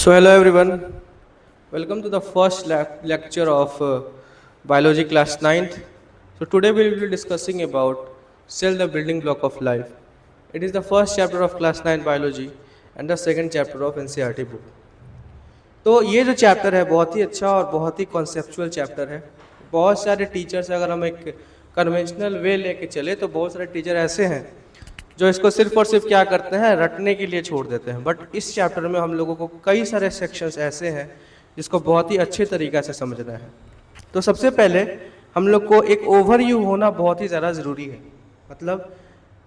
So hello everyone, welcome to the first lecture of biology class 9th. So today we will be discussing about cell, the building block of life. It is the first chapter of class 9 biology and the second chapter of NCERT book. तो ये जो chapter है बहुत ही अच्छा और बहुत ही conceptual chapter है। बहुत सारे टीचर्स, अगर हम एक कन्वेंशनल वे लेके चले तो बहुत सारे टीचर ऐसे हैं जो इसको सिर्फ और सिर्फ क्या करते हैं, रटने के लिए छोड़ देते हैं। बट इस चैप्टर में हम लोगों को कई सारे सेक्शंस ऐसे हैं जिसको बहुत ही अच्छे तरीक़ा से समझना है। तो सबसे पहले हम लोग को एक ओवरव्यू होना बहुत ही ज़्यादा ज़रूरी है। मतलब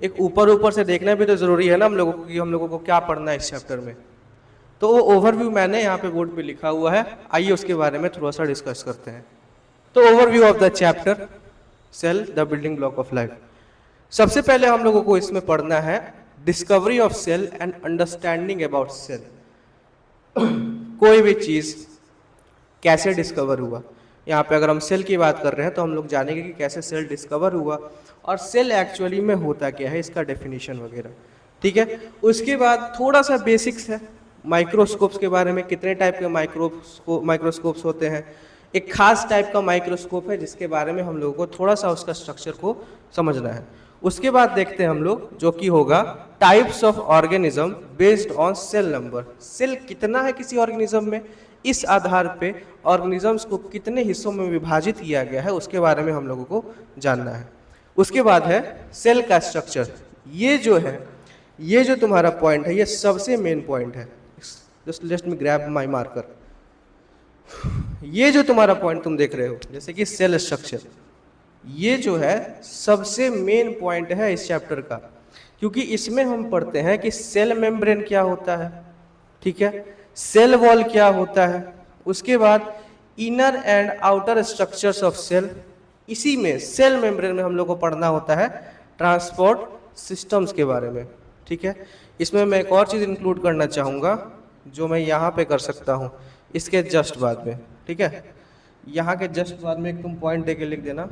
एक ऊपर से देखना भी तो ज़रूरी है ना हम लोगों को कि हम लोगों को क्या पढ़ना है इस चैप्टर में। तो वो ओवरव्यू मैंने यहाँ पे बोर्ड पे लिखा हुआ है, आइए उसके बारे में थोड़ा सा डिस्कस करते हैं। तो overview of the chapter cell, the building block of life. सबसे पहले हम लोगों को इसमें पढ़ना है discovery of cell and understanding about cell. कोई भी चीज़ कैसे डिस्कवर हुआ, यहाँ पे अगर हम सेल की बात कर रहे हैं तो हम लोग जानेंगे कि कैसे सेल डिस्कवर हुआ और सेल एक्चुअली में होता क्या है, इसका डेफिनेशन वगैरह। ठीक है, उसके बाद थोड़ा सा बेसिक्स है माइक्रोस्कोप्स के बारे में, कितने टाइप के माइक्रोस्कोप्स होते हैं। एक खास टाइप का माइक्रोस्कोप है जिसके बारे में हम लोगों को थोड़ा सा उसका स्ट्रक्चर को समझना है। उसके बाद देखते हैं हम लोग जो कि होगा types of organism based on cell number. Cell कितना है किसी ऑर्गेनिज्म में, इस आधार पे ऑर्गेनिजम्स को कितने हिस्सों में विभाजित किया गया है उसके बारे में हम लोगों को जानना है। उसके बाद है सेल का स्ट्रक्चर। ये जो तुम्हारा पॉइंट है ये सबसे मेन पॉइंट है। Just let me grab my marker. ये जो तुम्हारा पॉइंट तुम देख रहे हो जैसे कि सेल स्ट्रक्चर, ये जो है सबसे मेन पॉइंट है इस चैप्टर का, क्योंकि इसमें हम पढ़ते हैं कि सेल मेम्ब्रेन क्या होता है, ठीक है, सेल वॉल क्या होता है, उसके बाद inner and outer structures of cell. इसी में सेल मेम्ब्रेन में हम लोग को पढ़ना होता है ट्रांसपोर्ट सिस्टम्स के बारे में। ठीक है, इसमें मैं एक और चीज़ इंक्लूड करना चाहूँगा जो मैं यहाँ पे कर सकता हूँ इसके जस्ट बाद में। ठीक है, यहाँ के जस्ट बाद में एक तुम पॉइंट दे के लिख देना,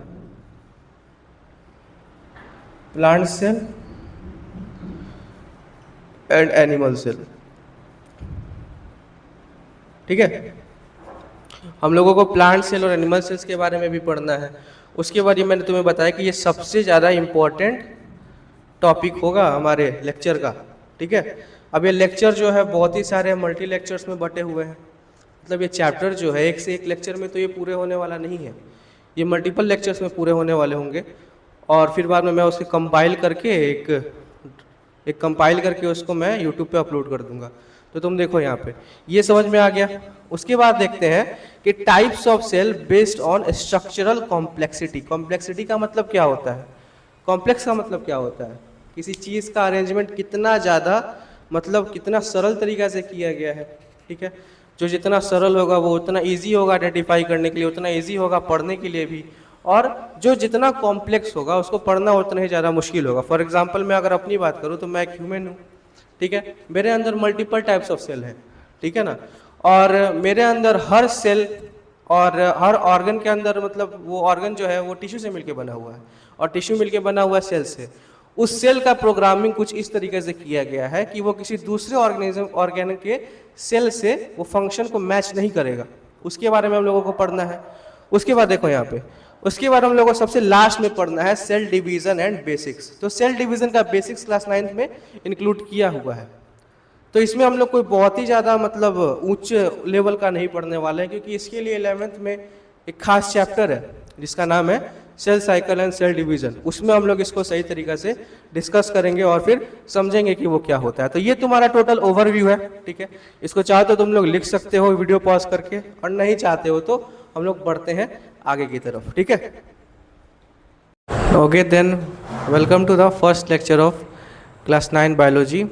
plant cell and animal cell. ठीक है, हम लोगों को प्लांट सेल और एनिमल सेल्स के बारे में भी पढ़ना है। उसके बाद ये मैंने तुम्हें बताया कि ये सबसे ज़्यादा इम्पोर्टेंट टॉपिक होगा हमारे लेक्चर का। ठीक है, अब ये लेक्चर जो है बहुत ही सारे मल्टी लेक्चर्स में बटे हुए हैं। मतलब ये चैप्टर जो है एक से एक लेक्चर में तो ये पूरे होने वाला नहीं है, ये मल्टीपल लेक्चर्स में पूरे होने वाले होंगे। और फिर बाद में मैं उसके कंपाइल करके एक कंपाइल करके उसको मैं यूट्यूब पे अपलोड कर दूंगा। तो तुम देखो यहाँ पे ये समझ में आ गया। उसके बाद देखते हैं कि types of cell based on structural complexity. Complexity का मतलब क्या होता है, कॉम्प्लेक्स का मतलब क्या होता है, किसी चीज़ का अरेंजमेंट कितना ज़्यादा मतलब कितना सरल तरीक़ा से किया गया है। ठीक है, जो जितना सरल होगा वो उतना इजी होगा आइडेंटिफाई करने के लिए, उतना इजी होगा पढ़ने के लिए भी, और जो जितना कॉम्प्लेक्स होगा उसको पढ़ना उतना ही ज़्यादा मुश्किल होगा। फॉर एग्जांपल मैं अगर अपनी बात करूँ तो मैं एक ह्यूमन हूँ। ठीक है, मेरे अंदर मल्टीपल टाइप्स ऑफ सेल हैं, ठीक है ना, और मेरे अंदर हर सेल और हर ऑर्गन के अंदर मतलब वो ऑर्गन जो है वो टिश्यू से मिलके बना हुआ है और टिश्यू मिलके बना हुआ है सेल से। उस सेल का प्रोग्रामिंग कुछ इस तरीके से किया गया है कि वो किसी दूसरे ऑर्गेन के सेल से वो फंक्शन को मैच नहीं करेगा। उसके बारे में हम लोगों को पढ़ना है। उसके बाद देखो यहाँ पे, उसके बाद हम लोगों को सबसे लास्ट में पढ़ना है सेल डिवीजन एंड बेसिक्स। तो सेल डिवीजन का बेसिक्स क्लास 9th में इंक्लूड किया हुआ है। तो इसमें हम लोग कोई बहुत ही ज़्यादा मतलब उच्च लेवल का नहीं पढ़ने वाले हैं, क्योंकि इसके लिए 11th में एक खास चैप्टर है जिसका नाम है cell cycle and cell division. उसमें हम लोग इसको सही तरीक़ा से डिस्कस करेंगे और फिर समझेंगे कि वो क्या होता है। तो ये तुम्हारा टोटल ओवरव्यू है। ठीक है, इसको चाहो तो तुम लोग लिख सकते हो वीडियो पॉज करके, और नहीं चाहते हो तो हम लोग बढ़ते हैं आगे की तरफ। ठीक है, okay then welcome to the first lecture of class 9 biology.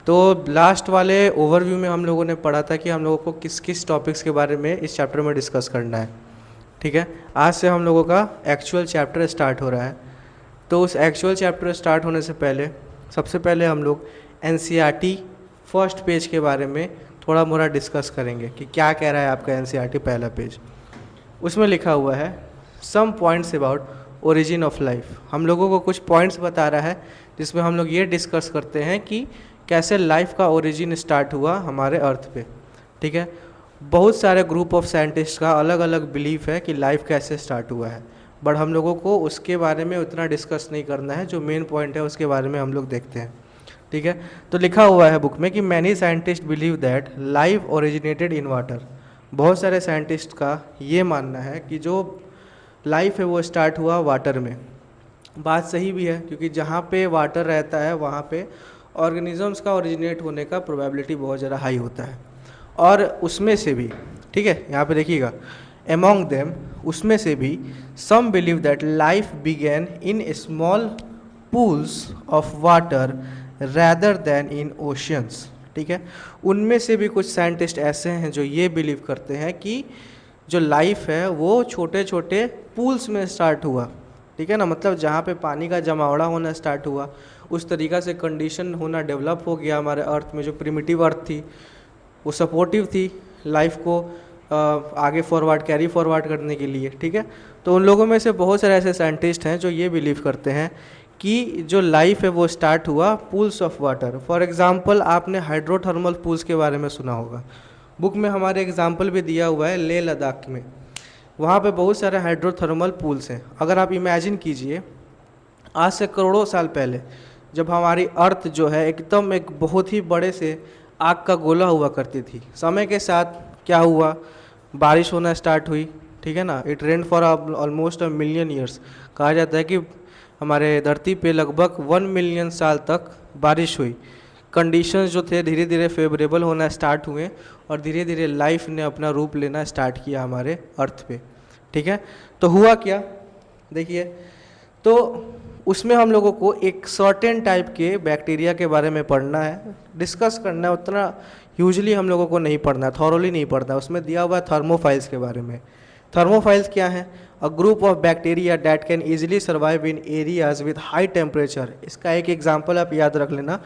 तो लास्ट वाले ओवरव्यू में हम लोगों ने पढ़ा था कि हम लोगों को किस किस टॉपिक्स के बारे में इस चैप्टर में डिस्कस करना है। ठीक है, आज से हम लोगों का एक्चुअल चैप्टर स्टार्ट हो रहा है। तो उस एक्चुअल चैप्टर स्टार्ट होने से पहले सबसे पहले हम लोग NCERT फर्स्ट पेज के बारे में थोड़ा मोड़ा डिस्कस करेंगे कि क्या कह रहा है आपका NCERT पहला पेज। उसमें लिखा हुआ है some points about origin of life. हम लोगों को कुछ पॉइंट्स बता रहा है जिसमें हम लोग ये डिस्कस करते हैं कि कैसे लाइफ का ओरिजिन स्टार्ट हुआ हमारे अर्थ पे। ठीक है। बहुत सारे ग्रुप ऑफ साइंटिस्ट का अलग अलग बिलीफ है कि लाइफ कैसे स्टार्ट हुआ है, बट हम लोगों को उसके बारे में उतना डिस्कस नहीं करना है, जो मेन पॉइंट है उसके बारे में हम लोग देखते हैं। ठीक है। तो लिखा हुआ है बुक में कि many scientist believe that life originated in water. बहुत सारे साइंटिस्ट का ये मानना है कि जो लाइफ है वो स्टार्ट हुआ वाटर में। बात सही भी है, क्योंकि जहाँ पे वाटर रहता है वहाँ पे ऑर्गेनिजम्स का ओरिजिनेट होने का प्रोबेबिलिटी बहुत ज़्यादा हाई होता है। और उसमें से भी, ठीक है, यहाँ पे देखिएगा, एमोंग देम, उसमें से भी some believe that life began in small pools of water rather than in oceans. ठीक है। उनमें से भी कुछ साइंटिस्ट ऐसे हैं जो ये बिलीव करते हैं कि जो लाइफ है वो छोटे छोटे पूल्स में स्टार्ट हुआ। ठीक है ना, मतलब जहाँ पे पानी का जमावड़ा होना स्टार्ट हुआ, उस तरीक़ा से कंडीशन होना डेवलप हो गया हमारे अर्थ में। जो प्रिमिटिव अर्थ थी वो सपोर्टिव थी लाइफ को आगे फॉरवर्ड, कैरी फॉरवर्ड करने के लिए। ठीक है। तो उन लोगों में से बहुत सारे ऐसे साइंटिस्ट हैं जो ये बिलीव करते हैं कि जो लाइफ है वो स्टार्ट हुआ pools of water. For example, आपने हाइड्रोथर्मल पूल्स के बारे में सुना होगा। बुक में हमारे एग्जांपल भी दिया हुआ है लेह लद्दाख में, वहाँ पे बहुत सारे हाइड्रोथर्मल पूल्स हैं। अगर आप इमेजिन कीजिए, आज से करोड़ों साल पहले जब हमारी अर्थ जो है एकदम एक बहुत ही बड़े से आग का गोला हुआ करती थी, समय के साथ क्या हुआ, बारिश होना स्टार्ट हुई। ठीक है ना, it rain for almost 1 million years. कहा जाता है कि हमारे धरती पे लगभग 1 मिलियन साल तक बारिश हुई। कंडीशंस जो थे धीरे धीरे फेवरेबल होना स्टार्ट हुए और धीरे धीरे लाइफ ने अपना रूप लेना स्टार्ट किया हमारे अर्थ पे। ठीक है। तो हुआ क्या, देखिए, तो उसमें हम लोगों को एक सर्टेन टाइप के बैक्टीरिया के बारे में पढ़ना है, डिस्कस करना है। उतना यूजुअली हम लोगों को नहीं पढ़ना है, थॉरोली नहीं पढ़ना है। उसमें दिया हुआ है थर्मोफाइल्स के बारे में। थर्मोफाइल्स क्या है? A group of bacteria that can easily survive in areas with high temperature. इसका एक एग्जाम्पल आप याद रख लेना,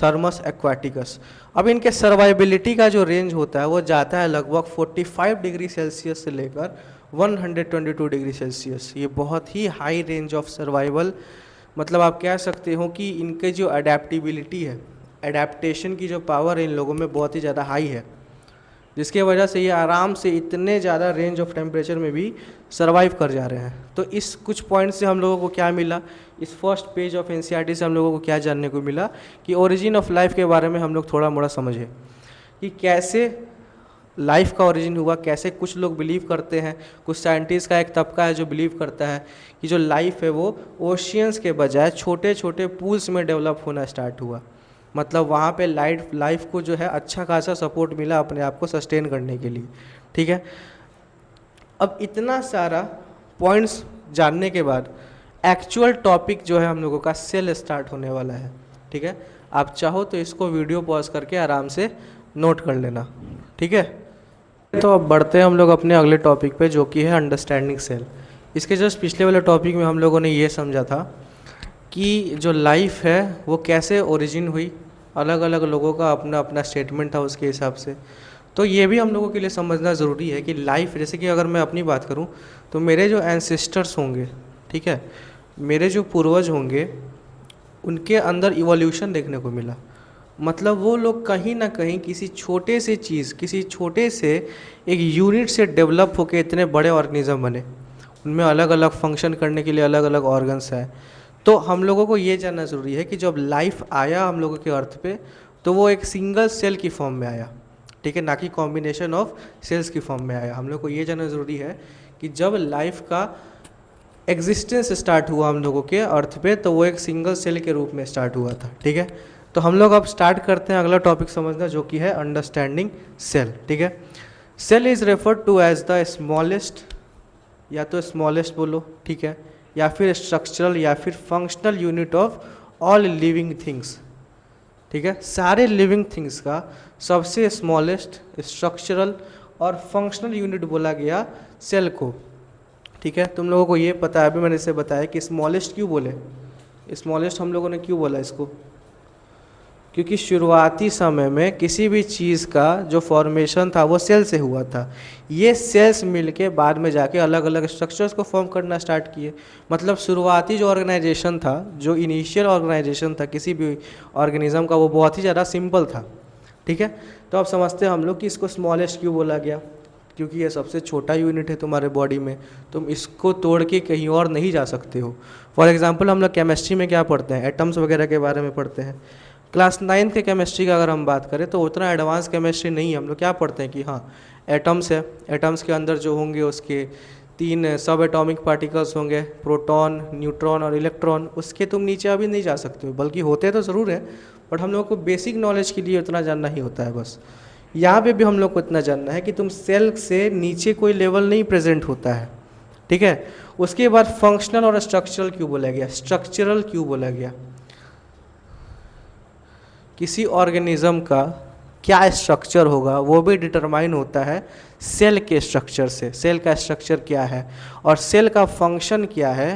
थर्मस एक्वाटिकस। अब इनके सर्वाइबिलिटी का जो रेंज होता है वो जाता है लगभग 45 डिग्री सेल्सियस से लेकर 122 डिग्री सेल्सियस। ये बहुत ही हाई रेंज ऑफ सर्वाइवल, मतलब आप कह सकते हो कि इनके जो अडेप्टिबिलिटी है, एडेप्टेशन की जो पावर है इन लोगों में बहुत ही ज़्यादा हाई है, जिसके वजह से ये आराम से इतने ज़्यादा रेंज ऑफ टेम्परेचर में भी सर्वाइव कर जा रहे हैं। तो इस कुछ पॉइंट से हम लोगों को क्या मिला, इस फर्स्ट पेज ऑफ एनसीईआरटी से हम लोगों को क्या जानने को मिला कि ओरिजिन ऑफ लाइफ के बारे में हम लोग थोड़ा मोड़ा समझे कि कैसे लाइफ का ओरिजिन हुआ, कैसे कुछ लोग बिलीव करते हैं। कुछ साइंटिस्ट का एक तबका है जो बिलीव करता है कि जो लाइफ है वो ओशियंस के बजाय छोटे छोटे पूल्स में डेवलप होना स्टार्ट हुआ। मतलब वहाँ पे लाइफ को जो है अच्छा खासा सपोर्ट मिला अपने आप को सस्टेन करने के लिए। ठीक है। अब इतना सारा पॉइंट्स जानने के बाद एक्चुअल टॉपिक जो है हम लोगों का सेल स्टार्ट होने वाला है। ठीक है। आप चाहो तो इसको वीडियो पॉज करके आराम से नोट कर लेना। ठीक है। तो अब बढ़ते हैं हम लोग अपने अगले टॉपिक पे, जो कि है अंडरस्टैंडिंग सेल। इसके जस्ट पिछले वाले टॉपिक में हम लोगों ने ये समझा था कि जो लाइफ है वो कैसे ओरिजिन हुई, अलग अलग लोगों का अपना अपना स्टेटमेंट था उसके हिसाब से। तो ये भी हम लोगों के लिए समझना ज़रूरी है कि लाइफ, जैसे कि अगर मैं अपनी बात करूं तो मेरे जो एंसेस्टर्स होंगे, ठीक है, मेरे जो पूर्वज होंगे, उनके अंदर इवोल्यूशन देखने को मिला। मतलब वो लोग कहीं ना कहीं किसी छोटे से चीज़, किसी छोटे से एक यूनिट से डेवलप होकर इतने बड़े ऑर्गेनिज्म बने। उनमें अलग अलग फंक्शन करने के लिए अलग अलग ऑर्गन्स हैं। तो हम लोगों को ये जानना ज़रूरी है कि जब लाइफ आया हम लोगों के अर्थ पे, तो वो एक सिंगल सेल की फॉर्म में आया। ठीक है, ना कि कॉम्बिनेशन ऑफ सेल्स की फॉर्म में आया। हम लोग को ये जानना ज़रूरी है कि जब लाइफ का एग्जिस्टेंस स्टार्ट हुआ हम लोगों के अर्थ पे, तो वो एक सिंगल सेल के रूप में स्टार्ट हुआ था। ठीक है। तो हम लोग अब स्टार्ट करते हैं अगला टॉपिक समझना, जो कि है अंडरस्टैंडिंग सेल। ठीक है। Cell is referred to as the smallest, या तो स्मॉलेस्ट बोलो, ठीक है, या फिर स्ट्रक्चरल या फिर functional unit of all living things. ठीक है। सारे लिविंग थिंग्स का सबसे स्मॉलेस्ट, स्ट्रक्चरल और फंक्शनल यूनिट बोला गया सेल को। ठीक है। तुम लोगों को ये पता है, अभी मैंने इसे बताया कि स्मॉलेस्ट क्यों बोले, स्मॉलेस्ट हम लोगों ने क्यों बोला इसको, क्योंकि शुरुआती समय में किसी भी चीज़ का जो फॉर्मेशन था वो सेल से हुआ था। ये सेल्स मिलके बाद में जाके अलग अलग स्ट्रक्चर्स को फॉर्म करना स्टार्ट किए। मतलब शुरुआती जो ऑर्गेनाइजेशन था, जो इनिशियल ऑर्गेनाइजेशन था किसी भी ऑर्गेनिज्म का, वो बहुत ही ज़्यादा सिंपल था। ठीक है। तो अब समझते हैं हम लोग कि इसको स्मॉलेस्ट क्यों बोला गया, क्योंकि ये सबसे छोटा यूनिट है तुम्हारे बॉडी में, तुम इसको तोड़ के कहीं और नहीं जा सकते हो। फॉर एग्जांपल हम लोग केमिस्ट्री में क्या पढ़ते हैं, एटम्स वगैरह के बारे में पढ़ते हैं। क्लास 9 के केमिस्ट्री का अगर हम बात करें तो उतना एडवांस केमिस्ट्री नहीं है। हम लोग क्या पढ़ते हैं कि हाँ एटम्स है, एटम्स के अंदर जो होंगे उसके 3 सब एटॉमिक पार्टिकल्स होंगे, प्रोटॉन, न्यूट्रॉन और इलेक्ट्रॉन। उसके तुम नीचे अभी नहीं जा सकते हो, बल्कि होते तो ज़रूर है, बट हम लोग को बेसिक नॉलेज के लिए उतना जानना ही होता है बस। यहाँ पे भी हम लोग को इतना जानना है कि तुम सेल से नीचे कोई लेवल नहीं प्रेजेंट होता है, ठीक है। उसके बाद फंक्शनल और स्ट्रक्चरल क्यों बोला गया, स्ट्रक्चरल क्यों बोला गया, किसी ऑर्गेनिज्म का क्या स्ट्रक्चर होगा वो भी डिटरमाइन होता है सेल के स्ट्रक्चर से। सेल का स्ट्रक्चर क्या है और सेल का फंक्शन क्या है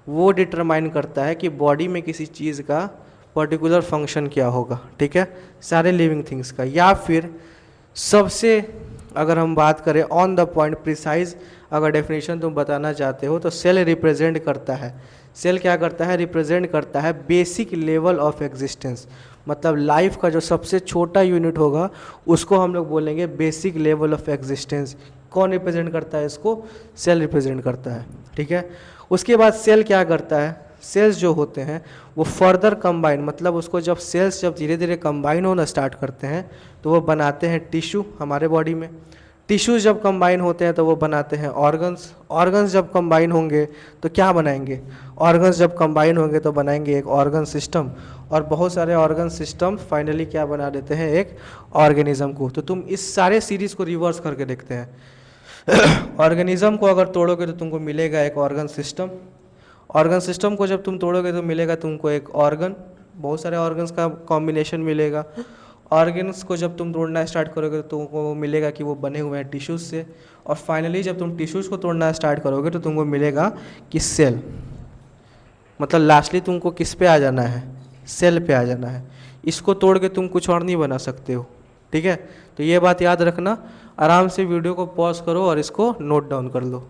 वो डिटरमाइन करता है कि बॉडी में किसी चीज़ का पर्टिकुलर फंक्शन क्या होगा, ठीक है, सारे लिविंग थिंग्स का। या फिर सबसे अगर हम बात करें ऑन द पॉइंट प्रिसाइज अगर डेफिनेशन तुम बताना चाहते हो तो सेल रिप्रेजेंट करता है, सेल क्या करता है, रिप्रेजेंट करता है बेसिक लेवल ऑफ एग्जिस्टेंस। मतलब लाइफ का जो सबसे छोटा यूनिट होगा उसको हम लोग बोलेंगे बेसिक लेवल ऑफ एग्जिस्टेंस। कौन रिप्रेजेंट करता है इसको, सेल रिप्रेजेंट करता है, ठीक है। उसके बाद सेल क्या करता है, सेल्स जो होते हैं वो फर्दर कंबाइन, मतलब उसको जब सेल्स जब धीरे धीरे कंबाइन होना स्टार्ट करते हैं तो वो बनाते हैं टिश्यू हमारे बॉडी में। टिश्यूज़ जब कंबाइन होते हैं तो वो बनाते हैं ऑर्गन्स। ऑर्गन्स जब कंबाइन होंगे तो क्या बनाएंगे, ऑर्गन्स जब कंबाइन होंगे तो बनाएंगे एक ऑर्गन सिस्टम, और बहुत सारे ऑर्गन सिस्टम फाइनली क्या बना देते हैं, एक ऑर्गेनिज्म को। तो तुम इस सारे सीरीज़ को रिवर्स करके देखते हैं ऑर्गेनिज्म को अगर तोड़ोगे तो तुमको मिलेगा एक ऑर्गन सिस्टम, ऑर्गन सिस्टम को जब तुम तोड़ोगे तो मिलेगा तुमको एक ऑर्गन, बहुत सारे ऑर्गन्स का कॉम्बिनेशन मिलेगा। ऑर्गन्स को जब तुम तोड़ना स्टार्ट करोगे तो तुमको मिलेगा कि वो बने हुए हैं टिश्यूज़ से, और फाइनली जब तुम टिश्यूज़ को तोड़ना स्टार्ट करोगे तो तुमको मिलेगा कि सेल। मतलब लास्टली तुमको किस पे आ जाना है, सेल पे आ जाना है। इसको तोड़ के तुम कुछ और नहीं बना सकते हो, ठीक है। तो ये बात याद रखना, आराम से वीडियो को पॉज करो और इसको नोट डाउन कर लो।